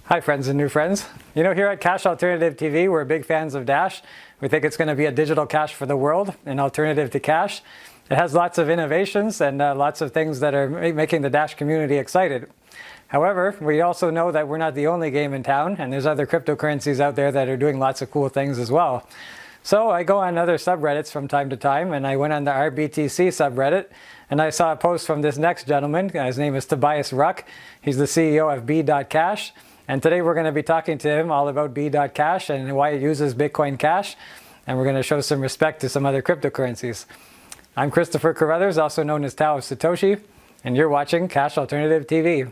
Hi friends and new friends. Here at Cash Alternative TV, we're big fans of Dash. We think it's going to be a digital cash for the world, an alternative to cash. It has lots of innovations and lots of things that are making the Dash community excited. However, we also know that we're not the only game in town, and there's other cryptocurrencies out there that are doing lots of cool things as well. So I go on other subreddits from time to time, and I went on the RBTC subreddit, and I saw a post from this next gentleman. His name is Tobias Ruck. He's the CEO of B.cash. And today we're going to be talking to him all about B.cash and why it uses Bitcoin Cash. And we're going to show some respect to some other cryptocurrencies. I'm Christopher Carruthers, also known as Tao of Satoshi, and you're watching Cash Alternative TV.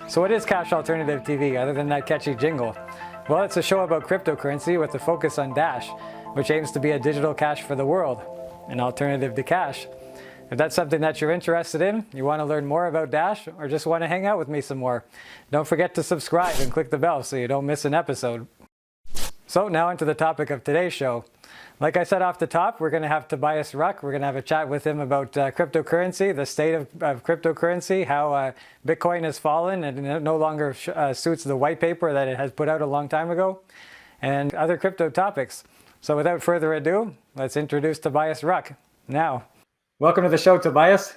So what is Cash Alternative TV other than that catchy jingle? Well, it's a show about cryptocurrency with a focus on Dash, which aims to be a digital cash for the world, an alternative to cash. If that's something that you're interested in, you want to learn more about Dash, or just want to hang out with me some more, don't forget to subscribe and click the bell so you don't miss an episode. So now into the topic of today's show. Like I said off the top, we're going to have Tobias Ruck. We're going to have a chat with him about cryptocurrency, the state of cryptocurrency, how Bitcoin has fallen and it no longer suits the white paper that it has put out a long time ago, and other crypto topics. So without further ado, let's introduce Tobias Ruck. Now, welcome to the show, Tobias.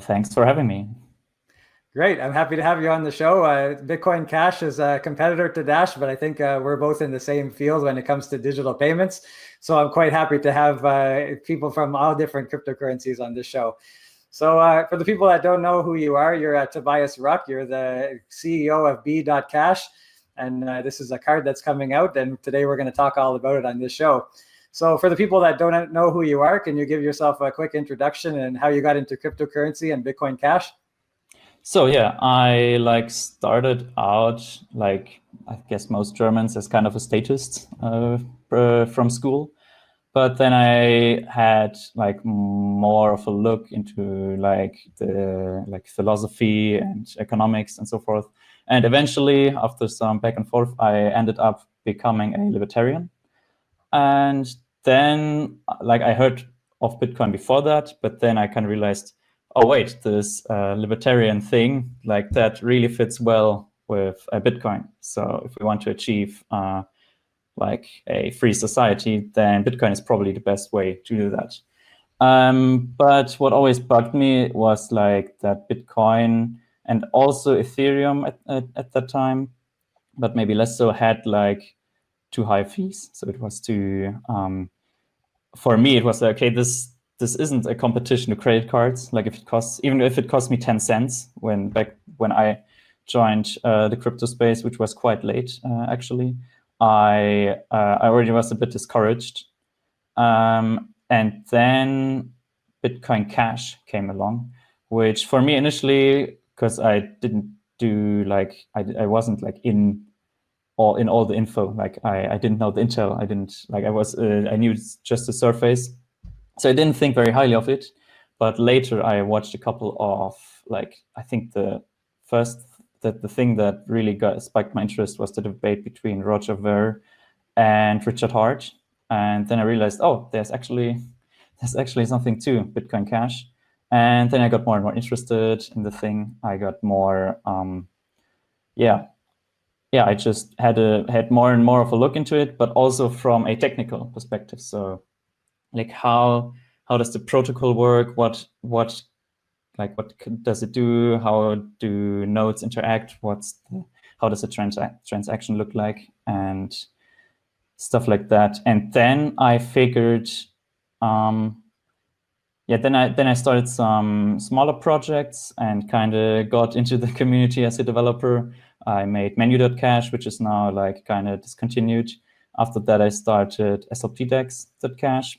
Thanks for having me. Great. I'm happy to have you on the show. Bitcoin Cash is a competitor to Dash, but I think we're both in the same field when it comes to digital payments. So I'm quite happy to have people from all different cryptocurrencies on this show. So for the people that don't know who you are, you're Tobias Ruck. You're the CEO of B.cash. And this is a card that's coming out, and today we're going to talk all about it on this show. So for the people that don't know who you are, can you give yourself a quick introduction and how you got into cryptocurrency and Bitcoin Cash? So yeah, I started out I guess most Germans as kind of a statist from school, but then I had more of a look into the philosophy and economics and so forth. And eventually, after some back and forth, I ended up becoming a libertarian. And then I heard of Bitcoin before that, but then I kind of realized, oh wait, this libertarian thing, that really fits well with Bitcoin. So if we want to achieve a free society, then Bitcoin is probably the best way to do that. But what always bugged me was that Bitcoin and also Ethereum at that time, but maybe less so, had too high fees. So it was too, for me, it was okay, this isn't a competition to credit cards. Even if it cost me 10 cents when I joined the crypto space, which was quite late, actually, I already was a bit discouraged. And then Bitcoin Cash came along, which for me initially, because I didn't do I wasn't in all the info. I didn't know the intel. I knew just the surface. So I didn't think very highly of it, but later I watched a couple of I think the thing that really spiked my interest was the debate between Roger Ver and Richard Hart, and then I realized, oh, there's actually something to Bitcoin Cash, and then I got more and more interested in the thing. I got more, I just had more and more of a look into it, but also from a technical perspective. So how does the protocol work? What does it do? How do nodes interact? How does a transaction look like? And stuff like that. And then I figured, then I started some smaller projects and kind of got into the community as a developer. I made menu.cash, which is now kind of discontinued. After that, I started slpdex.cash.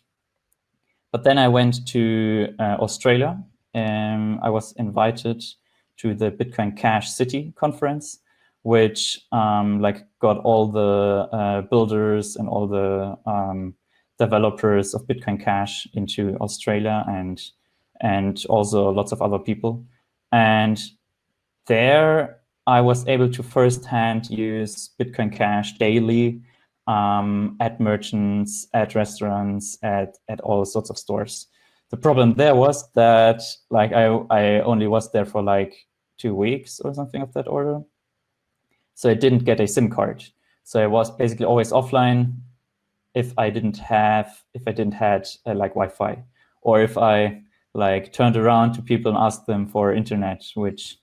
But then I went to Australia, and I was invited to the Bitcoin Cash City conference, which got all the builders and all the developers of Bitcoin Cash into Australia and also lots of other people. And there I was able to firsthand use Bitcoin Cash daily at merchants, at restaurants, at all sorts of stores. The problem there was that like I only was there for like 2 weeks or something of that order. So I didn't get a SIM card. So I was basically always offline if I didn't had like Wi-Fi, or if I like turned around to people and asked them for internet, which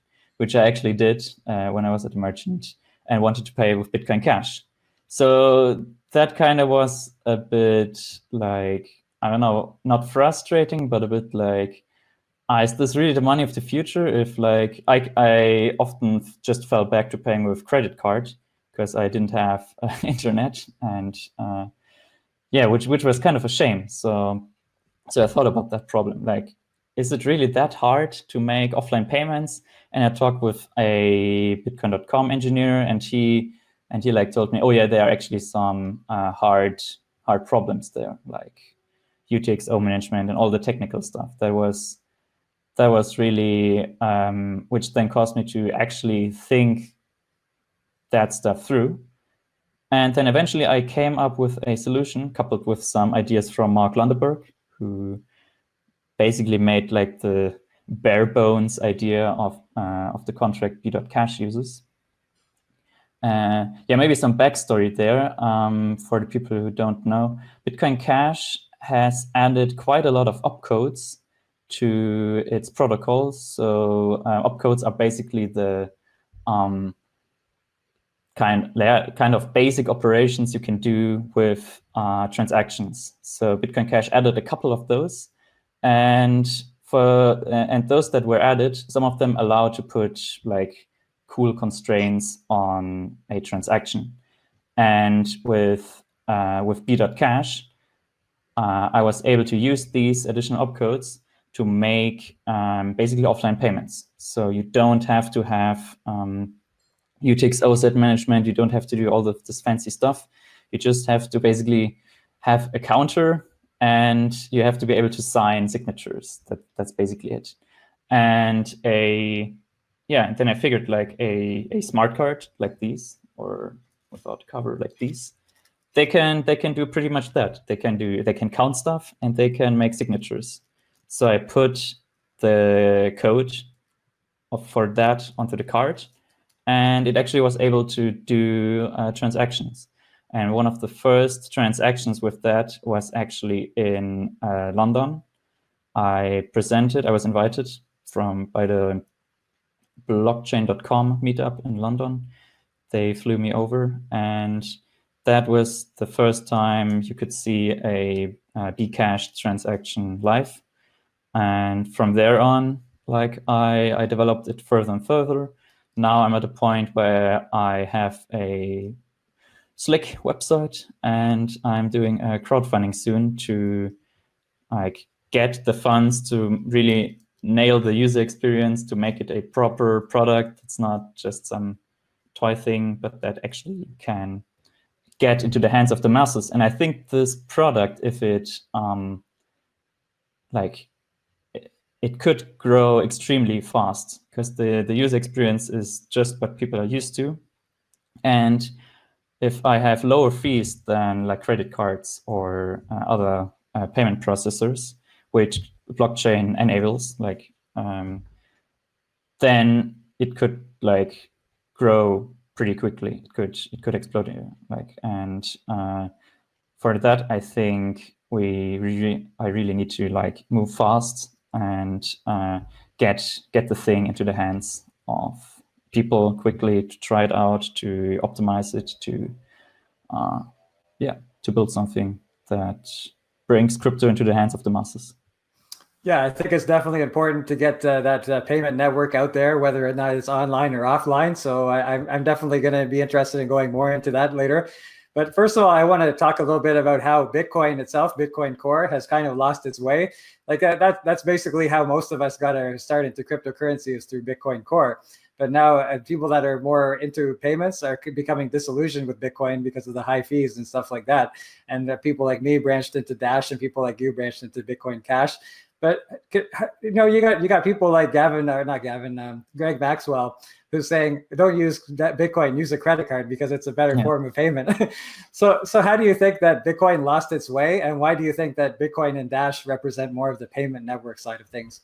I actually did when I was at a merchant and wanted to pay with Bitcoin Cash. So that kind of was a bit like, I don't know, not frustrating, but a bit like, is this really the money of the future? If like I often just fell back to paying with credit card because I didn't have internet, and yeah, which was kind of a shame. So I thought about that problem. Like, is it really that hard to make offline payments? And I talked with a Bitcoin.com engineer, and he like told me, oh yeah, there are actually some hard problems there, like UTXO management and all the technical stuff. That was really, which then caused me to actually think that stuff through. And then eventually I came up with a solution coupled with some ideas from Mark Lundeberg, who basically made like the bare bones idea of the contract B.cash uses. Yeah, maybe some backstory there for the people who don't know. Bitcoin Cash has added quite a lot of opcodes to its protocols. So opcodes are basically the kind of basic operations you can do with transactions. So Bitcoin Cash added a couple of those, and those that were added, some of them allow to put like cool constraints on a transaction. And with B.cash, I was able to use these additional opcodes to make basically offline payments. So you don't have to have UTXO set management. You don't have to do all of this fancy stuff. You just have to basically have a counter, and you have to be able to sign signatures. That's basically it. And then I figured like a smart card like these, or without cover like these, they can do pretty much that. They can count stuff, and they can make signatures. So I put the code for that onto the card, and it actually was able to do transactions. And one of the first transactions with that was actually in London. I was invited by the blockchain.com meetup in London. They flew me over, and that was the first time you could see a B.cash transaction live. And from there on, like I developed it further and further. Now I'm at a point where I have a slick website, and I'm doing a crowdfunding soon to like get the funds to really nail the user experience, to make it a proper product. It's not just some toy thing, but that actually can get into the hands of the masses. And I think this product, if it it could grow extremely fast, because the user experience is just what people are used to. And if I have lower fees than like credit cards or other payment processors, which blockchain enables, then it could like grow pretty quickly. It could explode. And for that, I think I really need to like move fast and get the thing into the hands of people quickly, to try it out, to optimize it, to build something that brings crypto into the hands of the masses. Yeah, I think it's definitely important to get that payment network out there, whether or not it's online or offline. So I'm definitely going to be interested in going more into that later. But first of all, I want to talk a little bit about how Bitcoin itself, Bitcoin Core, has kind of lost its way. Like that's basically how most of us got our start into cryptocurrency, is through Bitcoin Core. But now people that are more into payments are becoming disillusioned with Bitcoin because of the high fees and stuff like that. And people like me branched into Dash, and people like you branched into Bitcoin Cash. But you got people like Gavin, or not Gavin, Greg Maxwell, who's saying don't use that Bitcoin, use a credit card because it's a better form of payment. So how do you think that Bitcoin lost its way, and why do you think that Bitcoin and Dash represent more of the payment network side of things?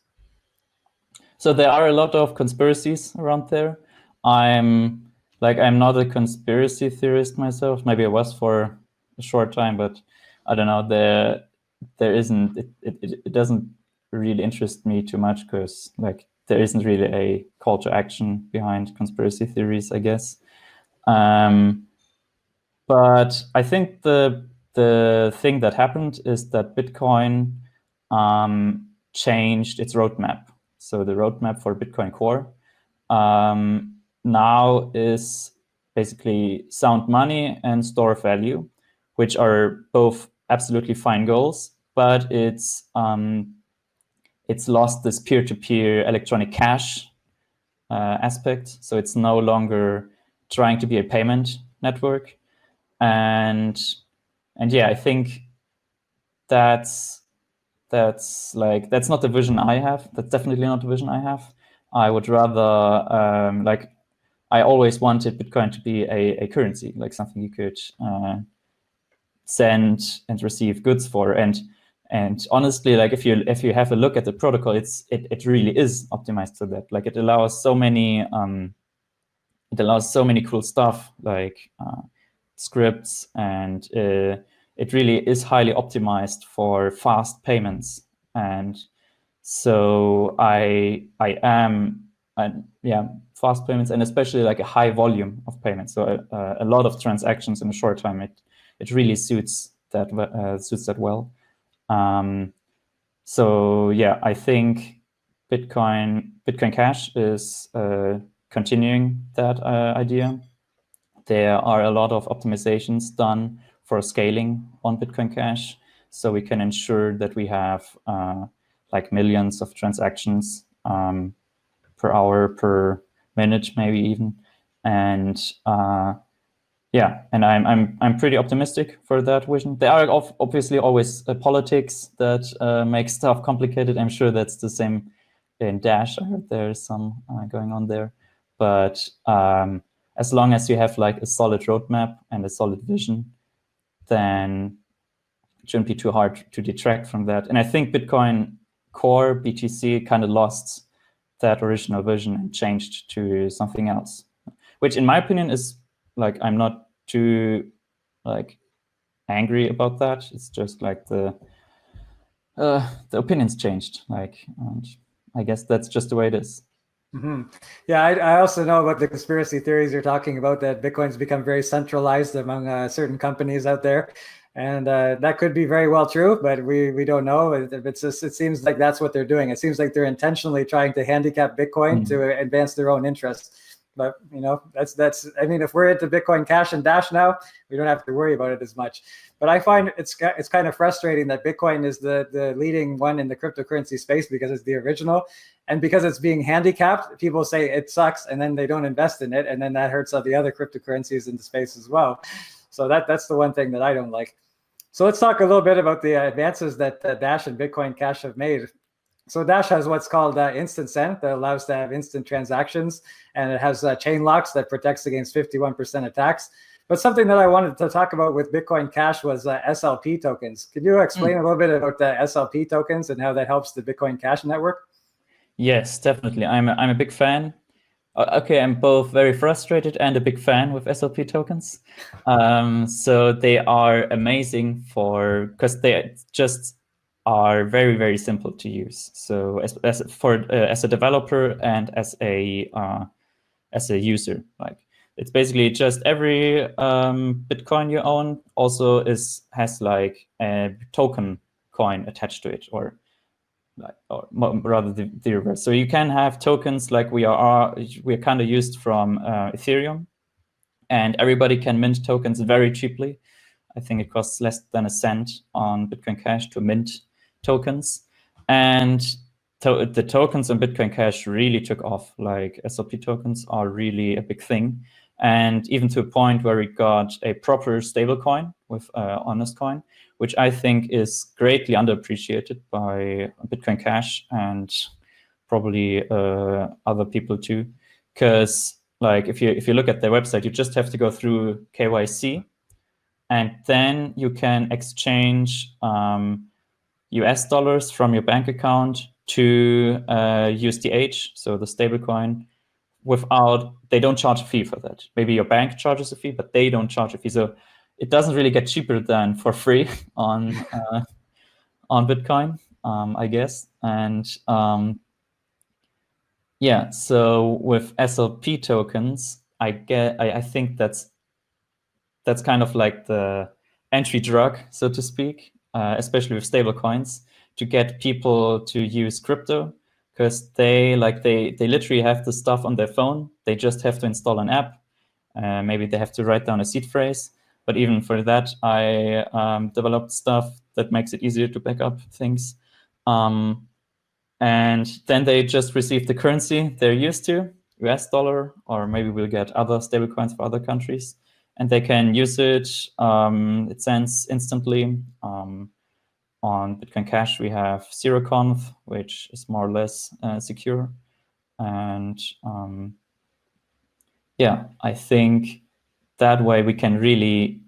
So there are a lot of conspiracies around there. I'm not a conspiracy theorist myself. Maybe I was for a short time, but I don't know. There isn't. It doesn't really interest me too much because like there isn't really a call to action behind conspiracy theories, I guess. But I think the thing that happened is that Bitcoin changed its roadmap. So the roadmap for Bitcoin Core now is basically sound money and store of value, which are both absolutely fine goals, but it's lost this peer-to-peer electronic cash aspect. So it's no longer trying to be a payment network. And yeah, I think that's not the vision I have. That's definitely not the vision I have. I would rather I always wanted Bitcoin to be a currency, like something you could send and receive goods for. And honestly, like if you have a look at the protocol, it really is optimized for that. Like it allows so many cool stuff like scripts, and it really is highly optimized for fast payments. And so fast payments, and especially like a high volume of payments. So a lot of transactions in a short time. It really suits that well. So yeah, I think Bitcoin Cash is continuing that idea. There are a lot of optimizations done for scaling on Bitcoin Cash, so we can ensure that we have like millions of transactions per hour, per minute, maybe even. And and I'm pretty optimistic for that vision. There are obviously always politics that make stuff complicated. I'm sure that's the same in Dash. I heard there's some going on there, but as long as you have like a solid roadmap and a solid vision, then it shouldn't be too hard to detract from that. And I think Bitcoin Core, BTC, kind of lost that original vision and changed to something else, which in my opinion is like, I'm not too like angry about that. It's just like the opinions changed, like, and I guess that's just the way it is. Mm-hmm. Yeah, I also know about the conspiracy theories you're talking about, that Bitcoin's become very centralized among certain companies out there. And that could be very well true, but we don't know. It seems like that's what they're doing. It seems like they're intentionally trying to handicap Bitcoin to advance their own interests. But that's I mean, if we're into Bitcoin Cash and Dash now, we don't have to worry about it as much. But I find it's kind of frustrating that Bitcoin is the leading one in the cryptocurrency space because it's the original, and because it's being handicapped, people say it sucks, and then they don't invest in it, and then that hurts all the other cryptocurrencies in the space as well. So that's the one thing that I don't like. So let's talk a little bit about the advances that Dash and Bitcoin Cash have made. So Dash has what's called instant send that allows to have instant transactions, and it has chain locks that protects against 51% attacks. But something that I wanted to talk about with Bitcoin Cash was SLP tokens. Could you explain a little bit about the SLP tokens and how that helps the Bitcoin Cash network? Yes, definitely. I'm a big fan. Okay, I'm both very frustrated and a big fan with SLP tokens. So they are amazing because they just are very, very simple to use. So as a developer and as a user, like it's basically just every Bitcoin you own also has like a token coin attached to it, or rather the reverse. So you can have tokens like we're kind of used from Ethereum, and everybody can mint tokens very cheaply. I think it costs less than a cent on Bitcoin Cash to mint tokens. And the tokens on Bitcoin Cash really took off. Like SLP tokens are really a big thing. And even to a point where we got a proper stable coin with Honest Coin, which I think is greatly underappreciated by Bitcoin Cash and probably other people too. Because like if you look at their website, you just have to go through KYC, and then you can exchange US dollars from your bank account to USDH, so the stablecoin, they don't charge a fee for that. Maybe your bank charges a fee, but they don't charge a fee. So it doesn't really get cheaper than for free on Bitcoin, I guess. And yeah, so with SLP tokens, I think that's kind of like the entry drug, so to speak, especially with stablecoins, to get people to use crypto, because they literally have the stuff on their phone. They just have to install an app. Maybe they have to write down a seed phrase. But even for that, I developed stuff that makes it easier to back up things. And then they just receive the currency they're used to, US dollar, or maybe we'll get other stablecoins for other countries. And they can use it. It sends instantly. On Bitcoin Cash, we have zeroconf, which is more or less secure. And yeah, I think that way we can really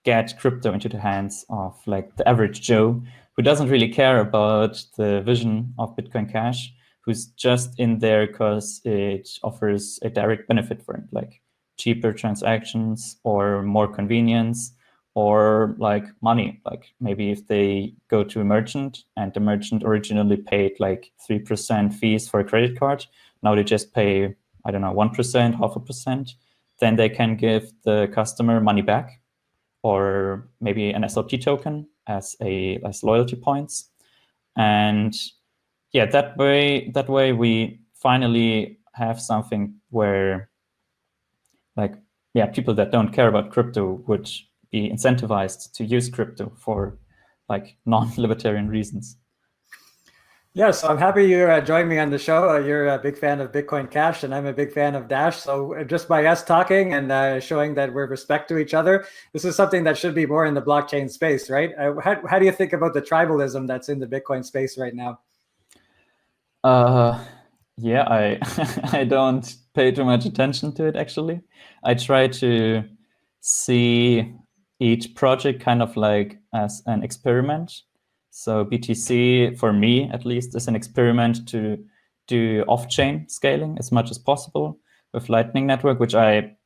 get crypto into the hands of like the average Joe who doesn't really care about the vision of Bitcoin Cash, who's just in there because it offers a direct benefit for him, like cheaper transactions or more convenience, or like money. Like maybe if they go to a merchant and the merchant originally paid like 3% fees for a credit card, now they just pay, I don't know, 1%, 0.5%, then they can give the customer money back, or maybe an SLP token as loyalty points. And yeah, that way we finally have something where like, yeah, people that don't care about crypto would be incentivized to use crypto for like non-libertarian reasons. Yeah, so I'm happy you joined me on the show. You're a big fan of Bitcoin Cash, and I'm a big fan of Dash. So just by us talking and showing that we're respect to each other, this is something that should be more in the blockchain space, right? How do you think about the tribalism that's in the Bitcoin space right now? Yeah, I I don't pay too much attention to it, actually. I try to see each project kind of like as an experiment. So BTC, for me at least, is an experiment to do off-chain scaling as much as possible with Lightning Network, which I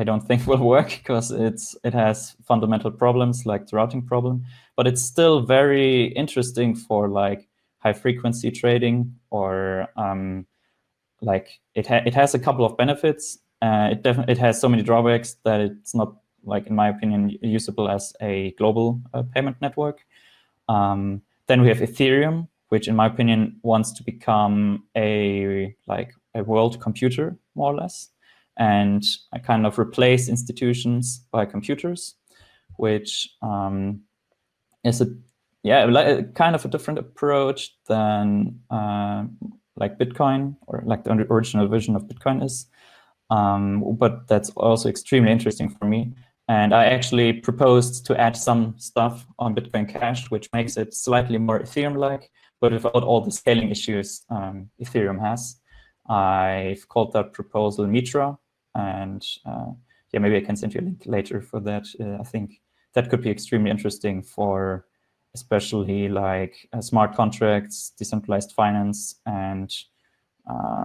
don't think will work because it has fundamental problems like the routing problem. But it's still very interesting for like high frequency trading, or like it has a couple of benefits. It has so many drawbacks that it's not, like in my opinion, usable as a global payment network. Then we have Ethereum, which in my opinion wants to become a world computer, more or less, and I kind of replace institutions by computers, which is a kind of a different approach than like Bitcoin, or like the original vision of Bitcoin is. But that's also extremely interesting for me. And I actually proposed to add some stuff on Bitcoin Cash, which makes it slightly more Ethereum-like, but without all the scaling issues Ethereum has. I've called that proposal Mitra, and yeah, maybe I can send you a link later for that. I think that could be extremely interesting for especially like smart contracts, decentralized finance, and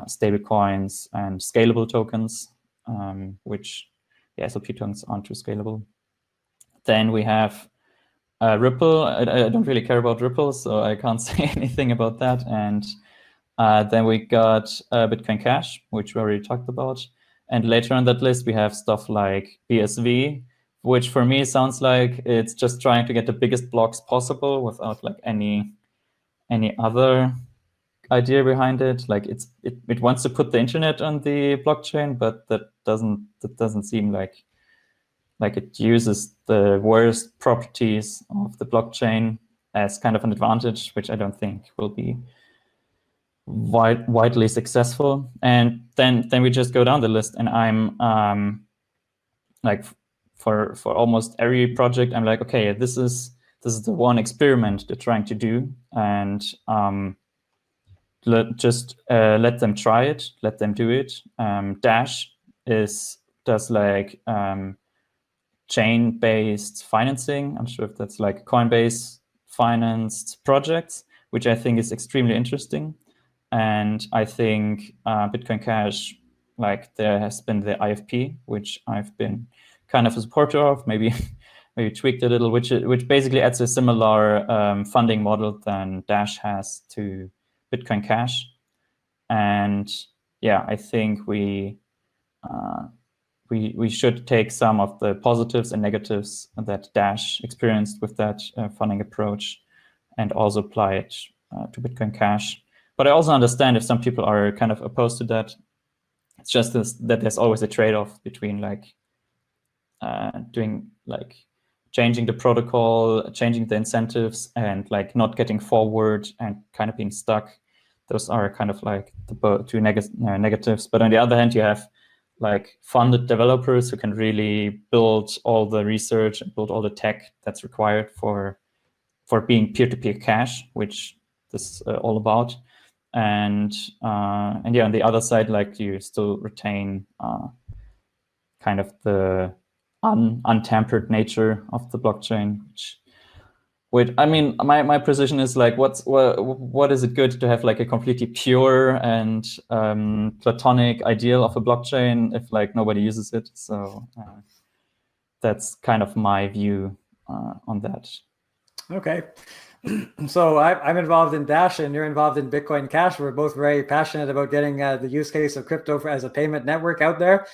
stable coins and scalable tokens, which the SLP tokens aren't too scalable. Then we have Ripple. I don't really care about Ripple, so I can't say anything about that. And then we got Bitcoin Cash, which we already talked about. And later on that list, we have stuff like BSV, which for me sounds like it's just trying to get the biggest blocks possible without like any other idea behind it. Like it wants to put the internet on the blockchain, but that doesn't seem like it uses the worst properties of the blockchain as kind of an advantage, which I don't think will be widely successful. And then we just go down the list, and I'm like for almost every project, I'm like, okay, this is this is the one experiment they're trying to do, and let them try it, let them do it. Dash does like chain-based financing. I'm sure if that's like Coinbase financed projects, which I think is extremely interesting. And I think Bitcoin Cash, like there has been the IFP, which I've been kind of a supporter of, maybe tweaked a little, which basically adds a similar funding model than Dash has to Bitcoin Cash. And yeah, I think we should take some of the positives and negatives that Dash experienced with that funding approach and also apply it to Bitcoin Cash. But I also understand if some people are kind of opposed to that. It's just that there's always a trade-off between like doing like changing the protocol, changing the incentives, and like not getting forward and kind of being stuck. Those are kind of like the two negatives. But on the other hand, you have like funded developers who can really build all the research and build all the tech that's required for being peer-to-peer cash, which this is all about. And yeah, on the other side, like you still retain kind of the untampered nature of the blockchain, which I mean, my position is like, what is it good to have like a completely pure and platonic ideal of a blockchain if like nobody uses it? So that's kind of my view on that. Okay. So I'm involved in Dash and you're involved in Bitcoin Cash. We're both very passionate about getting the use case of crypto as a payment network out there.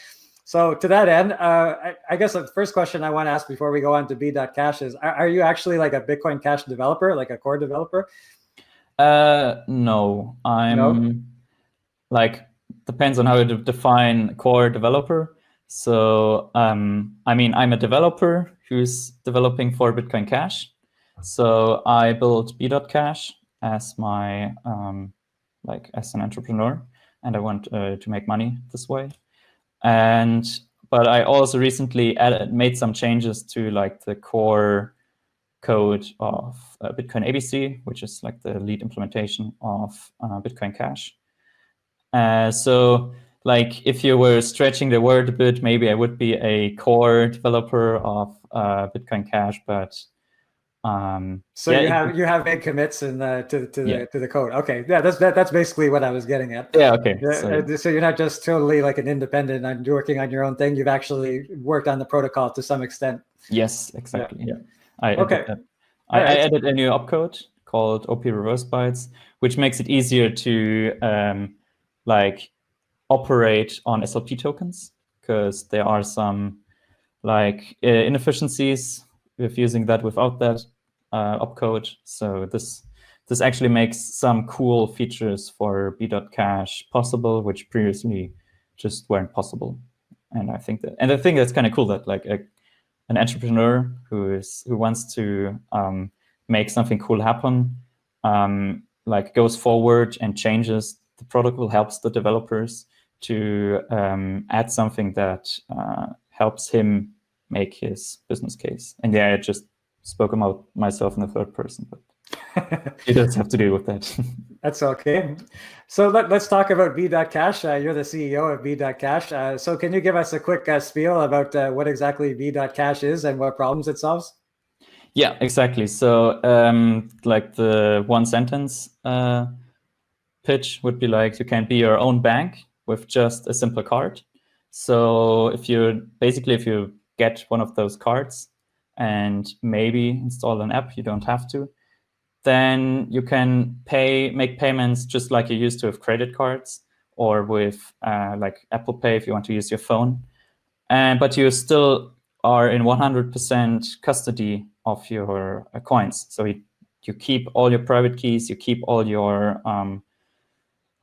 So to that end, I guess the first question I want to ask before we go on to B.cash is, are you actually like a Bitcoin Cash developer, like a core developer? No, I'm like, depends on how you define core developer. So I mean, I'm a developer who's developing for Bitcoin Cash. So I built b.cash as my like as an entrepreneur, and I want to make money this way. But I also recently made some changes to like the core code of Bitcoin ABC, which is like the lead implementation of Bitcoin Cash. So like if you were stretching the word a bit, maybe I would be a core developer of Bitcoin Cash, but so yeah, you have big commits to the code. Okay, yeah, that's basically what I was getting at. Yeah, okay. So you're not just totally like an independent and working on your own thing. You've actually worked on the protocol to some extent. Yes, exactly. Yeah. I added a new opcode called OP reverse bytes, which makes it easier to like operate on SLP tokens, because there are some like inefficiencies with using that without that opcode. So this actually makes some cool features for b.cash possible, which previously just weren't possible. And I think that's kind of cool that like an entrepreneur who wants to make something cool happen, like goes forward and changes the protocol, helps the developers to add something that helps him make his business case. And yeah, I just spoke about myself in the third person, but you don't have to deal with that. That's okay. So let's talk about B.cash. You're the CEO of B.cash. So can you give us a quick spiel about what exactly B.cash is and what problems it solves? Yeah, exactly. So like the one sentence pitch would be like, you can be your own bank with just a simple card. So if you get one of those cards and maybe install an app, you don't have to, then you can make payments just like you used to with credit cards or with like Apple Pay if you want to use your phone. But you still are in 100% custody of your coins. So you keep all your private keys, you keep all your,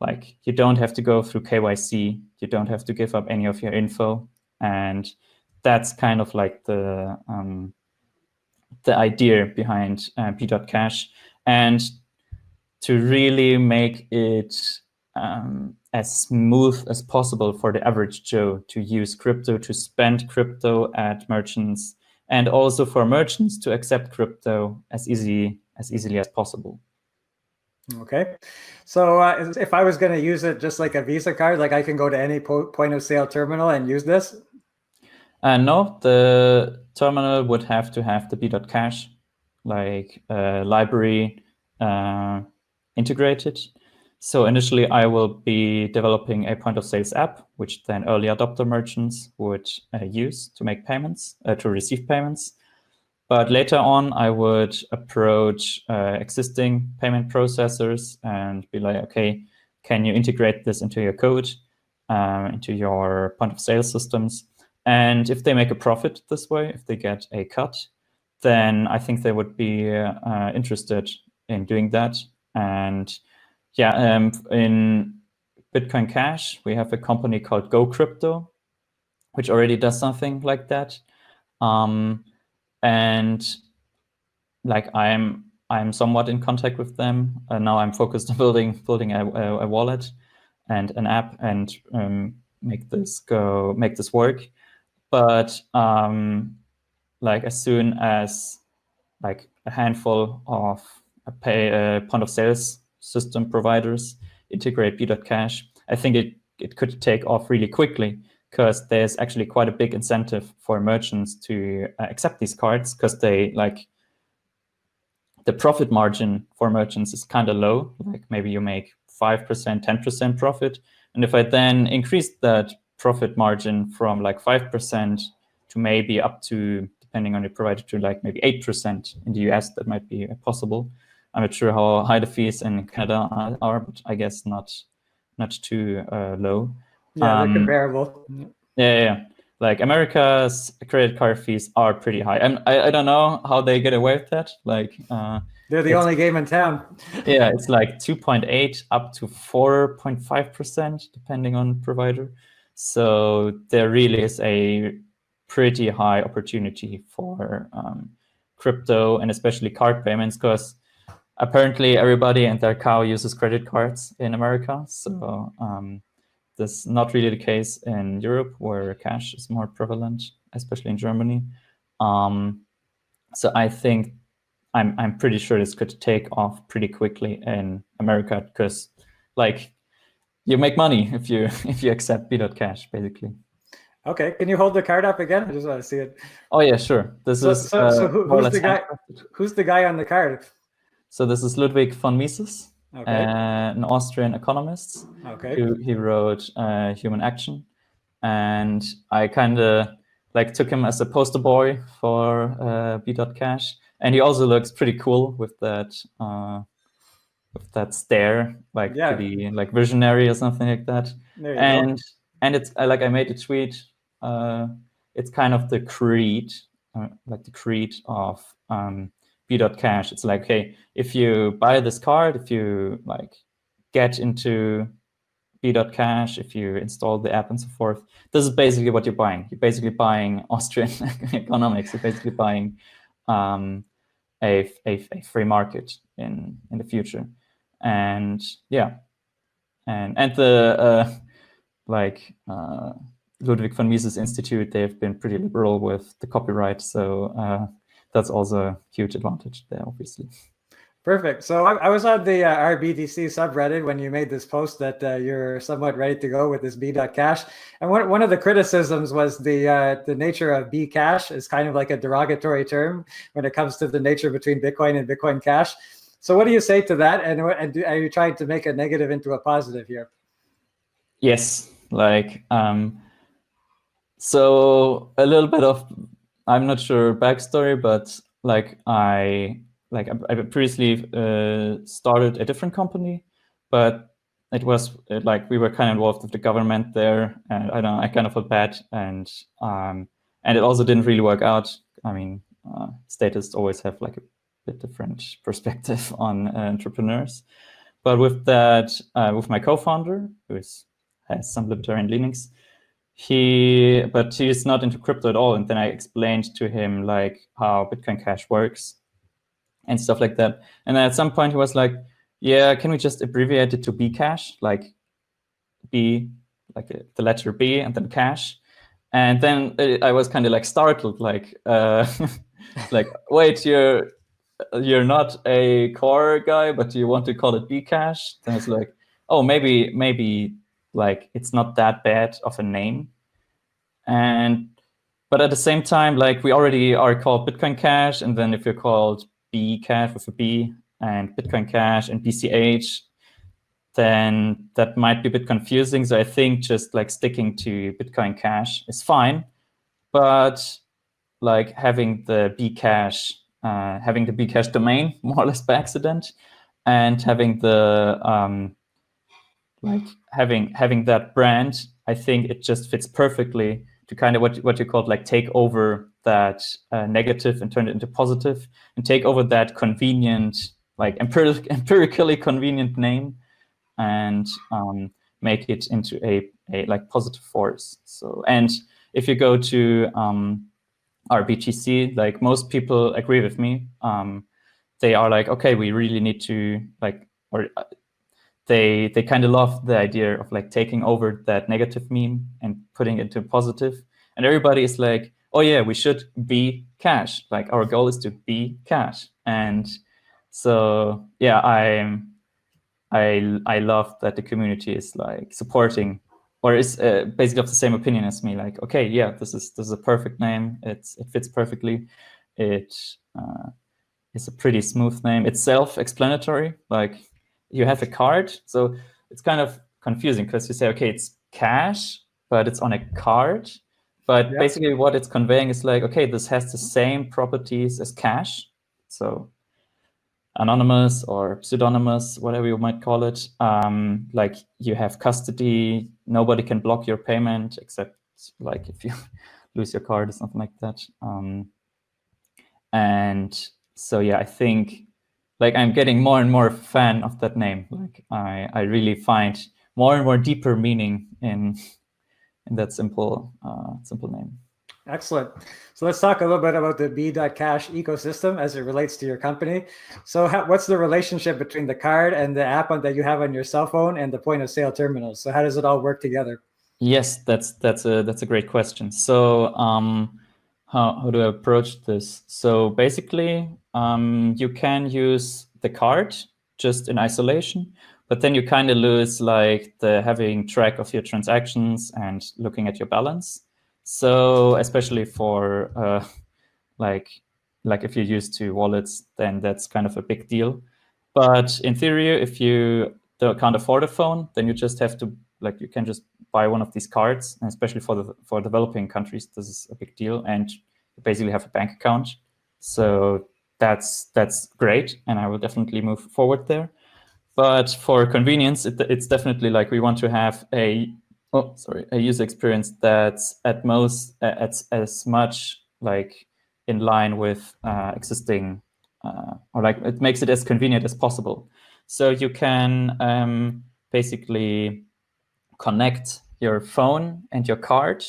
like you don't have to go through KYC, you don't have to give up any of your info. And that's kind of like the idea behind b.cash. And to really make it as smooth as possible for the average Joe to use crypto, to spend crypto at merchants, and also for merchants to accept crypto as easily as possible. Okay. So if I was going to use it just like a Visa card, like I can go to any point of sale terminal and use this? No, the terminal would have to have the B.cash like library integrated. So initially I will be developing a point of sales app, which then early adopter merchants would use to make payments, to receive payments. But later on, I would approach existing payment processors and be like, okay, can you integrate this into your code, into your point of sale systems? And if they make a profit this way, if they get a cut, then I think they would be interested in doing that. And yeah, in Bitcoin Cash, we have a company called Go Crypto, which already does something like that. And like I'm somewhat in contact with them. Now I'm focused on building a wallet and an app and make this work. But like as soon as like a handful of point of sales system providers integrate B.cash, I think it could take off really quickly, because there's actually quite a big incentive for merchants to accept these cards, because they like the profit margin for merchants is kind of low. Like maybe you make 5%, 10% profit. And if I then increase that profit margin from like 5% to maybe up to, depending on the provider, to like maybe 8% in the US, that might be possible. I'm not sure how high the fees in Canada are, but I guess not too low. Yeah, they're comparable. Yeah. Like America's credit card fees are pretty high. I don't know how they get away with that. Like they're the only game in town. Yeah, it's like 2.8 up to 4.5%, depending on provider. So there really is a pretty high opportunity for crypto and especially card payments, because apparently everybody and their cow uses credit cards in America. So that's not really the case in Europe, where cash is more prevalent, especially in Germany. So I think I'm pretty sure this could take off pretty quickly in America, because like you make money if you accept B.cash, basically. Okay, can you hold the card up again? I just want to see it. Oh yeah, sure. Who's the guy? Who's the guy on the card? So this is Ludwig von Mises. Okay. An Austrian economist. Okay. He wrote Human Action, and I kind of like took him as a poster boy for B.cash, and he also looks pretty cool with that stare, like pretty like visionary or something like that. And it's like I made a tweet. It's kind of the creed, like the creed of B.cash. It's like, hey, if you buy this card, if you like get into B.cash, if you install the app and so forth, this is basically what you're buying. You're basically buying Austrian economics. You're basically buying a free market in the future. And yeah, and the Ludwig von Mises Institute, they've been pretty liberal with the copyright, so that's also a huge advantage there, obviously. Perfect. So I was on the RBTC subreddit when you made this post that you're somewhat ready to go with this B.cash. And one of the criticisms was the nature of B.cash is kind of like a derogatory term when it comes to the nature between Bitcoin and Bitcoin Cash. So what do you say to that? And are you trying to make a negative into a positive here? Yes, like so a little bit of, I'm not sure backstory, but like I previously started a different company, but it was like we were kind of involved with the government there, and I don't know, I kind of felt bad, and it also didn't really work out. I mean, statists always have like a bit different perspective on entrepreneurs, but with that, with my co-founder, who has some libertarian leanings, he's not into crypto at all. And then I explained to him like how Bitcoin Cash works and stuff like that. And then at some point he was like, yeah, can we just abbreviate it to B.cash? Like B, like the letter B and then cash. And then I was kind of like startled, like like, wait, you're not a core guy, but you want to call it B.cash? Then I was like, oh, maybe like it's not that bad of a name. And but at the same time, like we already are called Bitcoin Cash, and then if you're called B.cash with a B and Bitcoin Cash and B.ch, then that might be a bit confusing. So I think just like sticking to Bitcoin Cash is fine, but like having the B.cash, having the B.cash domain more or less by accident, and having the like having that brand, I think it just fits perfectly to kind of what you called like take over that negative and turn it into positive, and take over that convenient, like empirically convenient name, and make it into a like positive force. So, and if you go to our BTC, like most people agree with me. They are like, okay, we really need to like, or they kind of love the idea of like taking over that negative meme and putting it to positive. And everybody is like, oh yeah, we should be cash. Like our goal is to be cash. And so yeah, I love that the community is like supporting, or is basically of the same opinion as me. Like, okay, yeah, this is a perfect name. It fits perfectly. It is a pretty smooth name. It's self-explanatory. Like you have a card, so it's kind of confusing because you say, okay, it's cash, but it's on a card. But Yeah. basically, what it's conveying is like, okay, this has the same properties as cash. So anonymous or pseudonymous, whatever you might call it. Like you have custody, nobody can block your payment except like if you lose your card or something like that. And so yeah, I think like I'm getting more and more fan of that name. Like I really find more and more deeper meaning in that simple name. Excellent. So let's talk a little bit about the B.cash ecosystem as it relates to your company. So what's the relationship between the card and the app that you have on your cell phone and the point of sale terminals? So how does it all work together? Yes, that's a great question. So how do I approach this? So basically, you can use the card just in isolation, but then you kind of lose like the having track of your transactions and looking at your balance. So especially for like if you're used to wallets, then that's kind of a big deal. But in theory, if you can't afford a phone, then you just have to like you can just buy one of these cards, and especially for developing countries, this is a big deal, and you basically have a bank account. So that's great, and I will definitely move forward there. But for convenience, it's definitely like we want to have a user experience that's at most at as much like in line with existing or like it makes it as convenient as possible. So you can basically connect your phone and your card,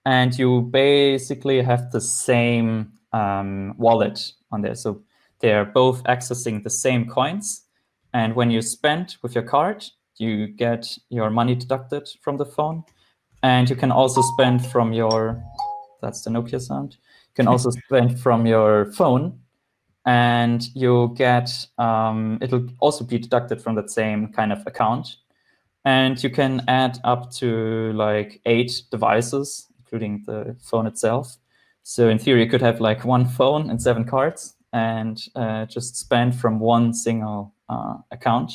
and you basically have the same wallet on there. So they're both accessing the same coins. And when you spend with your card, you get your money deducted from the phone. And you can also spend from your, that's the Nokia sound. You can also spend from your phone, and you get, it'll also be deducted from that same kind of account. And you can add up to like 8 devices, including the phone itself. So in theory, you could have like one phone and 7 cards, and just spend from one single account.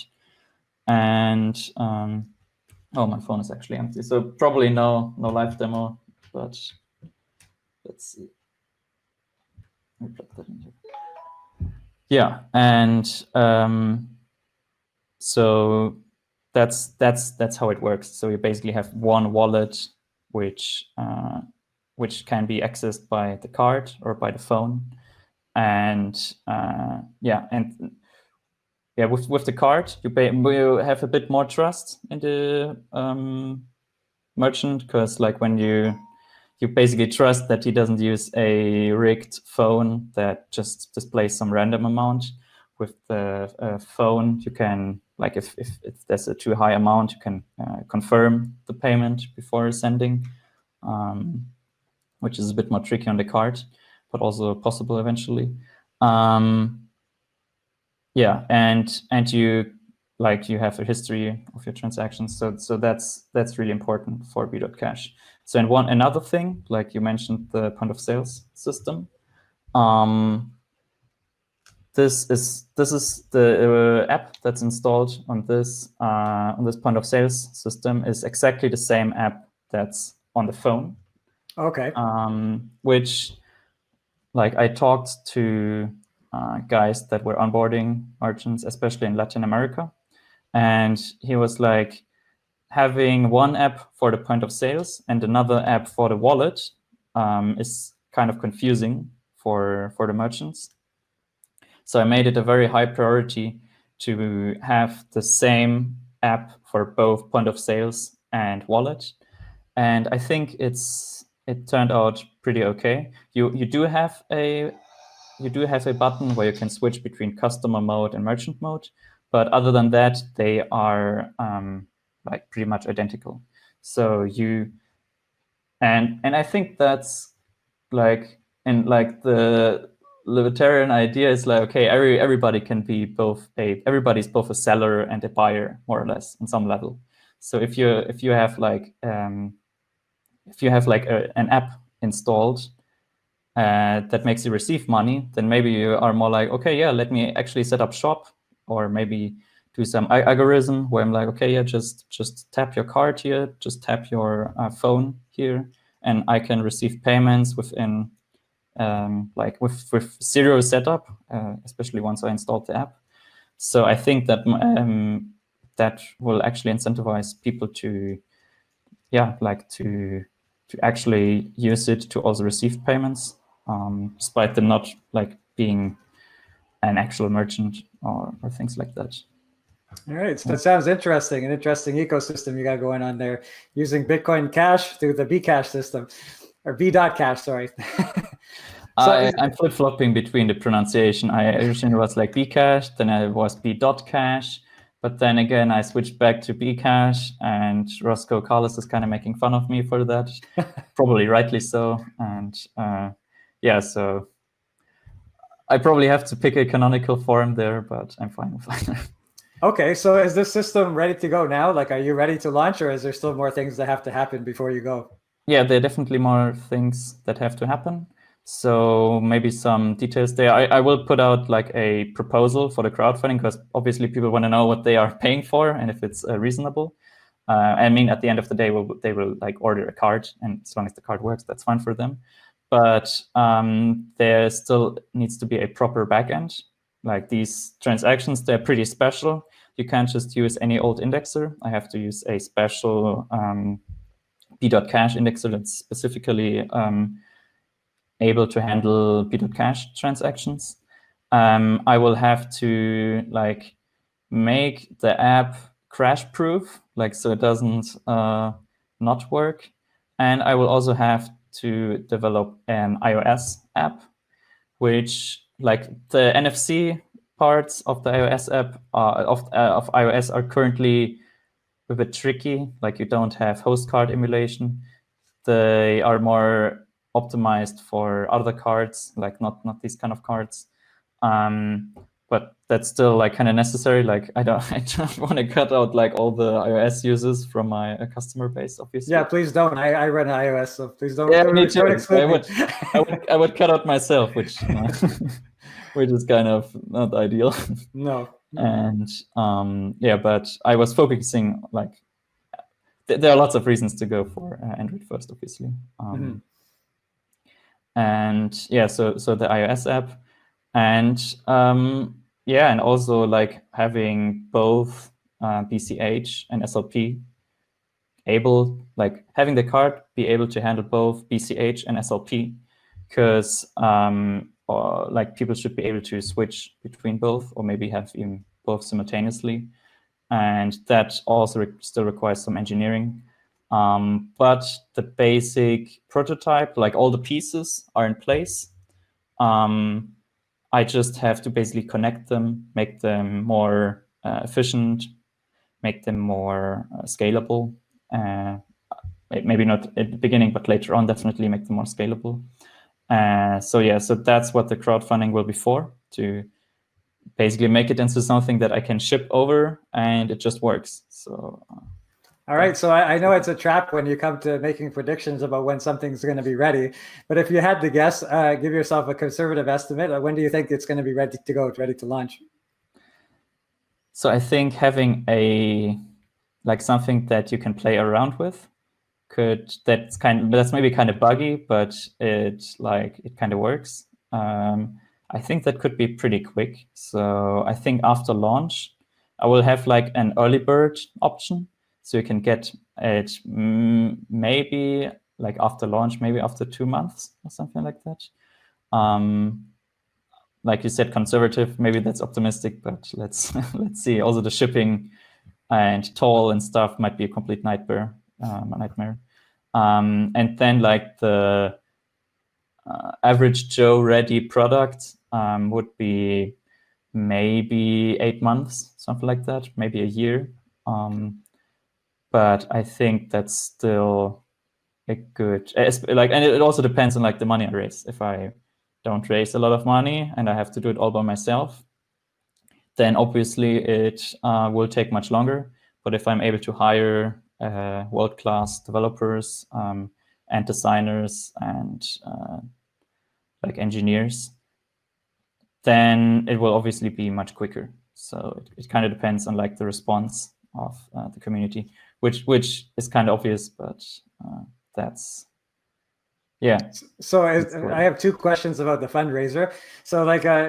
And oh, my phone is actually empty, so probably no live demo. But let's see. Let me plug that in here. Yeah, and so that's how it works. So you basically have one wallet which can be accessed by the card or by the phone, and with the card you have a bit more trust in the merchant, because like when you basically trust that he doesn't use a rigged phone that just displays some random amount. With the phone, you can, like if there's a too high amount, you can confirm the payment before sending. which is a bit more tricky on the card, but also possible eventually. Yeah, and you have a history of your transactions, so that's really important for B.cash. So another thing, like you mentioned, the point of sales system. This is the app that's installed on this point of sales system is exactly the same app that's on the phone. Okay. Which, like, I talked to guys that were onboarding merchants, especially in Latin America, and he was like, having one app for the point of sales and another app for the wallet is kind of confusing for the merchants. So I made it a very high priority to have the same app for both point of sales and wallet. And I think it turned out pretty okay. You do have a button where you can switch between customer mode and merchant mode, but other than that, they are like pretty much identical. So and I think that's like, and like the libertarian idea is like, okay, everybody can be everybody's both a seller and a buyer, more or less, on some level. So if you have like an app installed that makes you receive money, then maybe you are more like, okay, yeah, let me actually set up shop, or maybe do some algorithm where I'm like, okay, yeah, just tap your card here, just tap your phone here, and I can receive payments within like with zero setup, especially once I installed the app. So I think that that will actually incentivize people to, yeah, like to actually use it to also receive payments, despite them not like being an actual merchant or things like that. All right, so that sounds interesting. An interesting ecosystem you got going on there, using Bitcoin Cash through the B.cash system, or B.cash, sorry. I'm flip-flopping between the pronunciation. I originally was like B.cash, then I was B.cash, but then again I switched back to B.cash, and Roscoe Carlos is kind of making fun of me for that, probably rightly so. And yeah, so I probably have to pick a canonical form there, but I'm fine with that. Okay, so is this system ready to go now? Like, are you ready to launch, or is there still more things that have to happen before you go? Yeah, there are definitely more things that have to happen. So maybe some details there. I will put out like a proposal for the crowdfunding, because obviously people want to know what they are paying for and if it's reasonable. I mean, at the end of the day, they will like order a card, and as long as the card works, that's fine for them. But there still needs to be a proper backend. Like, these transactions, they're pretty special. You can't just use any old indexer. I have to use a special B.cash indexer that's specifically able to handle B.cash transactions. I will have to like make the app crash proof, like, so it doesn't not work. And I will also have to develop an iOS app, which, like, the NFC parts of the iOS app of iOS are currently a bit tricky. Like, you don't have host card emulation. They are more optimized for other cards, like not these kind of cards. But that's still like kind of necessary. Like, I don't want to cut out like all the iOS users from my customer base, obviously. Yeah, please don't. I run iOS, so please don't. Yeah, don't, me too. don't exclude me. I would cut out myself, which is kind of not ideal. No. And yeah, but I was focusing, like, there are lots of reasons to go for Android first, obviously. And yeah, so the iOS app, and yeah, and also like having both BCH and SLP able, like having the card be able to handle both BCH and SLP, because like people should be able to switch between both, or maybe have even both simultaneously. And that also still requires some engineering. But the basic prototype, like all the pieces are in place. I just have to basically connect them, make them more efficient, make them more scalable, maybe not at the beginning, but later on, definitely make them more scalable. So that's what the crowdfunding will be for, to basically make it into something that I can ship over and it just works. So. All right, so I know it's a trap when you come to making predictions about when something's going to be ready. But if you had to guess, give yourself a conservative estimate. When do you think it's going to be ready to go, ready to launch? So I think having something that you can play around with that's maybe kind of buggy, but it kind of works. I think that could be pretty quick. So I think after launch, I will have like an early bird option. So you can get it maybe like after launch, maybe after 2 months or something like that. Like you said, conservative, maybe that's optimistic, but let's see. Also the shipping and toll and stuff might be a complete nightmare. And then like the average Joe ready product would be maybe 8 months, something like that, maybe a year. But I think that's still a good, and it also depends on like the money I raise. If I don't raise a lot of money and I have to do it all by myself, then obviously it will take much longer. But if I'm able to hire world-class developers and designers and like engineers, then it will obviously be much quicker. So it kind of depends on like the response of the community, which is kind of obvious, but that's, yeah. So I have 2 questions about the fundraiser. So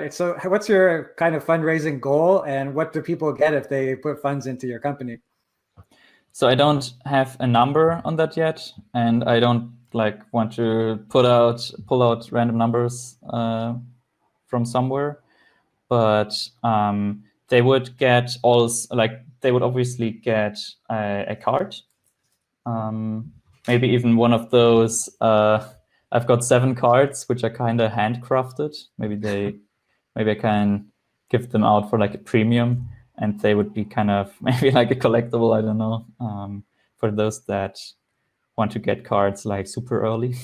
so what's your kind of fundraising goal, and what do people get if they put funds into your company? So I don't have a number on that yet, and I don't want to pull out random numbers from somewhere, but they would get they would obviously get a card, maybe even one of those. I've got 7 cards which are kind of handcrafted. Maybe I can give them out for like a premium, and they would be kind of maybe like a collectible. I don't know, for those that want to get cards like super early.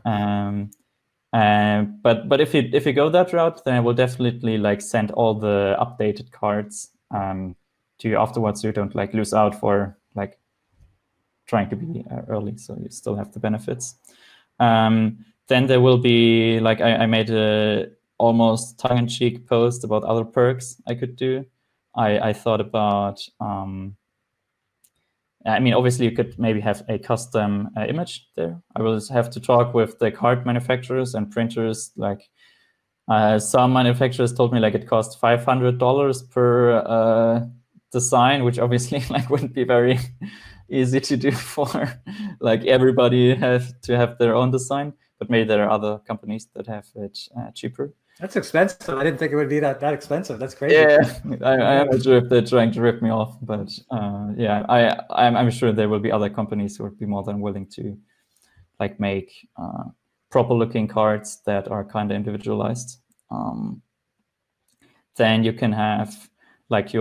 But if you go that route, then I will definitely like send all the updated cards to you afterwards, so you don't like lose out for like trying to be early, so you still have the benefits. Then there will be like I made a almost tongue-in-cheek post about other perks I could do. I thought about I mean, obviously you could maybe have a custom image there. I will have to talk with the card manufacturers and printers. Like some manufacturers told me like it costs $500 per design, which obviously like wouldn't be very easy to do for like everybody have to have their own design. But maybe there are other companies that have it cheaper. That's expensive. I didn't think it would be that expensive. That's crazy. Yeah, I'm not sure if they're trying to rip me off, but yeah, I'm sure there will be other companies who would be more than willing to like make proper looking cards that are kind of individualized. Then you can have like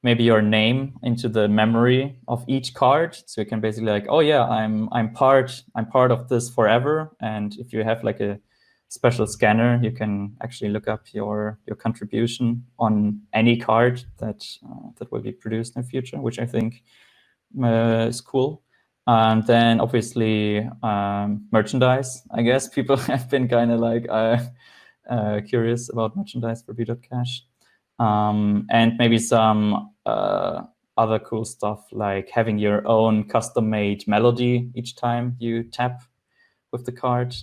maybe your name into the memory of each card, so you can basically like, oh yeah, I'm part of this forever. And if you have like a special scanner, you can actually look up your contribution on any card that will be produced in the future, which I think is cool. And then obviously merchandise. I guess people have been kind of like curious about merchandise for B.cash. And maybe some other cool stuff like having your own custom-made melody each time you tap with the card.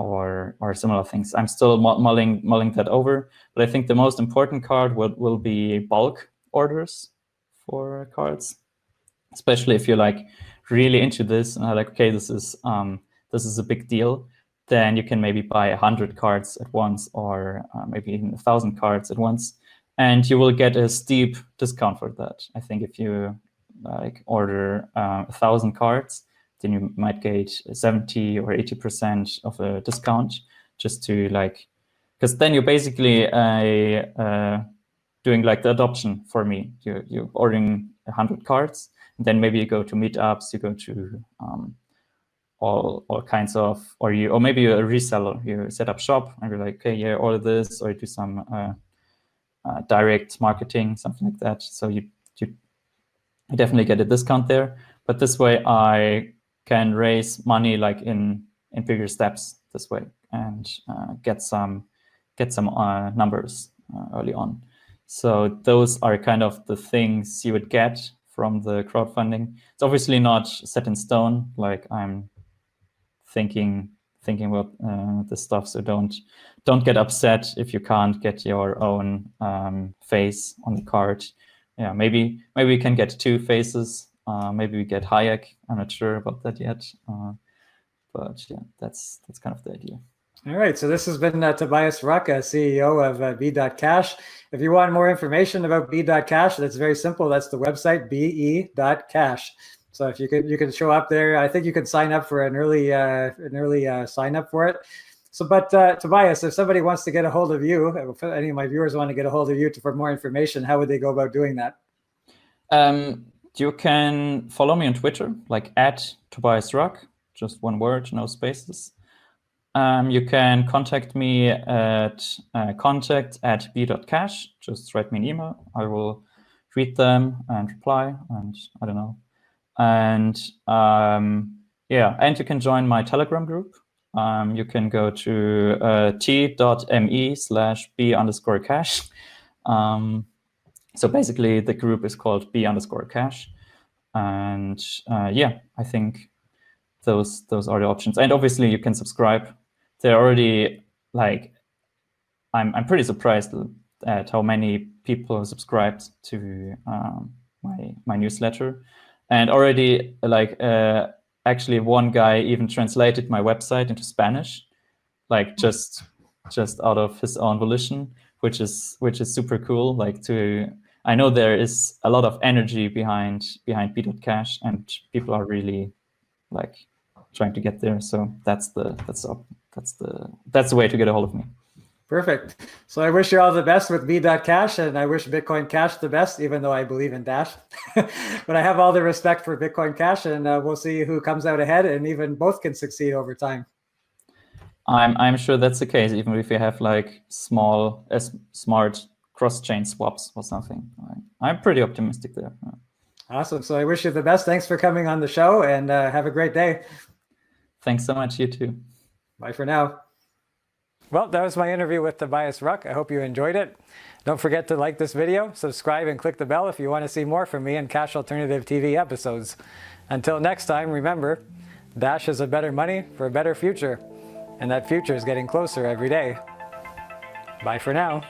Or similar things. I'm still mulling that over, but I think the most important card will be bulk orders for cards, especially if you're like really into this and are like, okay, this is a big deal. Then you can maybe buy 100 cards at once, or maybe even 1,000 cards at once, and you will get a steep discount for that. I think if you like order 1,000 cards, then you might get 70 or 80% of a discount, just to like, because then you're basically doing like the adoption for me. You're ordering 100 cards, and then maybe you go to meetups, you go to all kinds of, or maybe you're a reseller. You set up shop and you're like, okay, yeah, order this, or you do some direct marketing, something like that. So you definitely get a discount there. But this way, I can raise money like in bigger steps this way, and get some numbers early on. So those are kind of the things you would get from the crowdfunding. It's obviously not set in stone. Like I'm thinking about this stuff, so don't get upset if you can't get your own face on the card. Yeah, maybe we can get 2 faces. Maybe we get Hayek. I'm not sure about that yet. But yeah, that's kind of the idea. All right, so this has been Tobias Ruck, CEO of B.cash. If you want more information about B.cash, that's very simple. That's the website, be.cash. So if you can show up there, I think you can sign up for an early sign up for it. So, but Tobias, if somebody wants to get a hold of you, if any of my viewers want to get a hold of you for more information, how would they go about doing that? You can follow me on Twitter, like @Tobias Ruck, just one word, no spaces. You can contact me at contact@b.cash. Just write me an email. I will read them and reply, and I don't know. And yeah, and you can join my Telegram group. You can go to t.me/b_cash. So basically, the group is called b_cash. And yeah, I think those are the options. And obviously, you can subscribe. They're already like, I'm pretty surprised at how many people subscribed to my newsletter. And already, like, actually, one guy even translated my website into Spanish, like just out of his own volition, which is super cool. Like, I know there is a lot of energy behind B.cash, and people are really like trying to get there. So that's the way to get a hold of me. Perfect. So I wish you all the best with B.cash, and I wish Bitcoin Cash the best, even though I believe in Dash. But I have all the respect for Bitcoin Cash, and we'll see who comes out ahead, and even both can succeed over time. I'm sure that's the case, even if you have like smart cross-chain swaps or something. I'm pretty optimistic there. Awesome. So I wish you the best. Thanks for coming on the show, and have a great day. Thanks so much. You too. Bye for now. Well, that was my interview with Tobias Ruck. I hope you enjoyed it. Don't forget to like this video, subscribe, and click the bell if you want to see more from me and Cash Alternative TV episodes. Until next time, remember, Dash is a better money for a better future, and that future is getting closer every day. Bye for now.